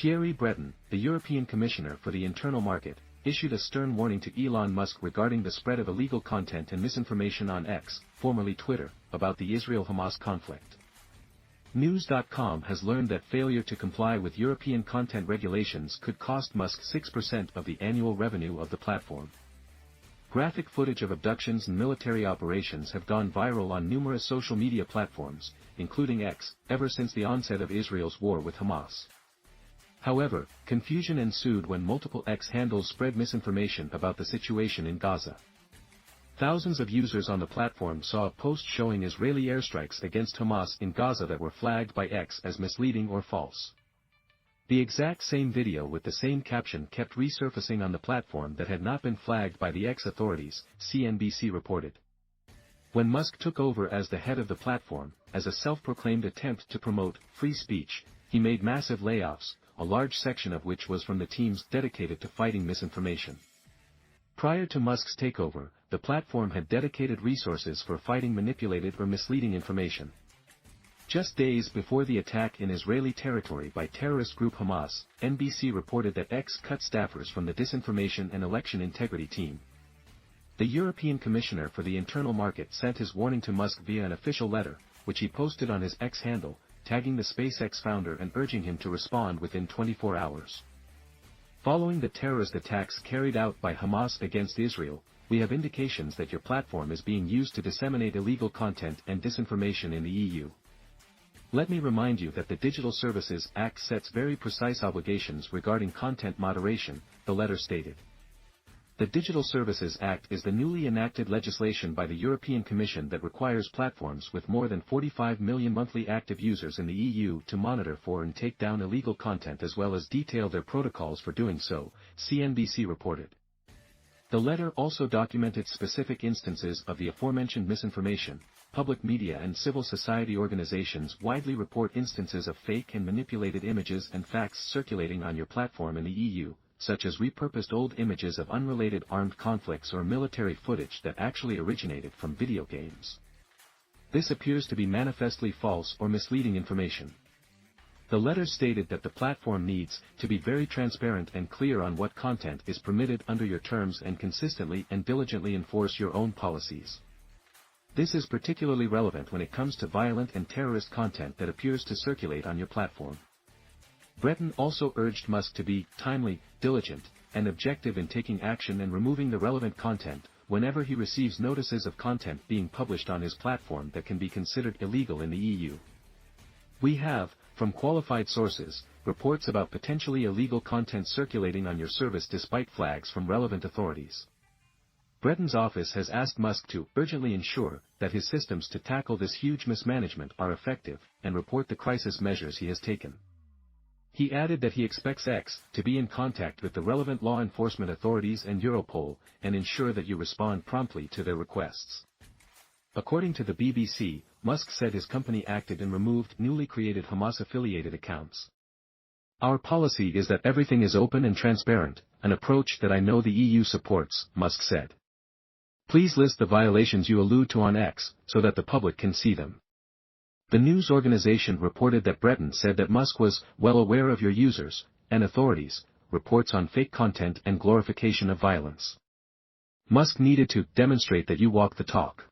Thierry Breton, the European Commissioner for the Internal Market, issued a stern warning to Elon Musk regarding the spread of illegal content and misinformation on X, formerly Twitter, about the Israel-Hamas conflict. News.com has learned that failure to comply with European content regulations could cost Musk 6% of the annual revenue of the platform. Graphic footage of abductions and military operations have gone viral on numerous social media platforms, including X, ever since the onset of Israel's war with Hamas. However, confusion ensued when multiple X handles spread misinformation about the situation in Gaza. Thousands of users on the platform saw a post showing Israeli airstrikes against Hamas in Gaza that were flagged by X as misleading or false. The exact same video with the same caption kept resurfacing on the platform that had not been flagged by the X authorities, CNBC reported. When Musk took over as the head of the platform, as a self-proclaimed attempt to promote free speech, he made massive layoffs, a large section of which was from the teams dedicated to fighting misinformation. Prior to Musk's takeover, the platform had dedicated resources for fighting manipulated or misleading information. Just days before the attack in Israeli territory by terrorist group Hamas, NBC reported that X cut staffers from the Disinformation and Election Integrity team. The European Commissioner for the Internal Market sent his warning to Musk via an official letter, which he posted on his X handle, tagging the SpaceX founder and urging him to respond within 24 hours. Following the terrorist attacks carried out by Hamas against Israel, we have indications that your platform is being used to disseminate illegal content and disinformation in the EU. Let me remind you that the Digital Services Act sets very precise obligations regarding content moderation, the letter stated. The Digital Services Act is the newly enacted legislation by the European Commission that requires platforms with more than 45 million monthly active users in the EU to monitor for and take down illegal content as well as detail their protocols for doing so, CNBC reported. The letter also documented specific instances of the aforementioned misinformation. Public media and civil society organizations widely report instances of fake and manipulated images and facts circulating on your platform in the EU, such as repurposed old images of unrelated armed conflicts or military footage that actually originated from video games. This appears to be manifestly false or misleading information. The letter stated that the platform needs to be very transparent and clear on what content is permitted under your terms and consistently and diligently enforce your own policies. This is particularly relevant when it comes to violent and terrorist content that appears to circulate on your platform. Breton also urged Musk to be timely, diligent, and objective in taking action and removing the relevant content whenever he receives notices of content being published on his platform that can be considered illegal in the EU. We have, from qualified sources, reports about potentially illegal content circulating on your service despite flags from relevant authorities. Breton's office has asked Musk to urgently ensure that his systems to tackle this huge mismanagement are effective and report the crisis measures he has taken. He added that he expects X to be in contact with the relevant law enforcement authorities and Europol and ensure that you respond promptly to their requests. According to the BBC, Musk said his company acted and removed newly created Hamas-affiliated accounts. Our policy is that everything is open and transparent, an approach that I know the EU supports, Musk said. Please list the violations you allude to on X, so that the public can see them. The news organization reported that Breton said that Musk was well aware of your users and authorities' reports on fake content and glorification of violence. Musk needed to demonstrate that you walk the talk.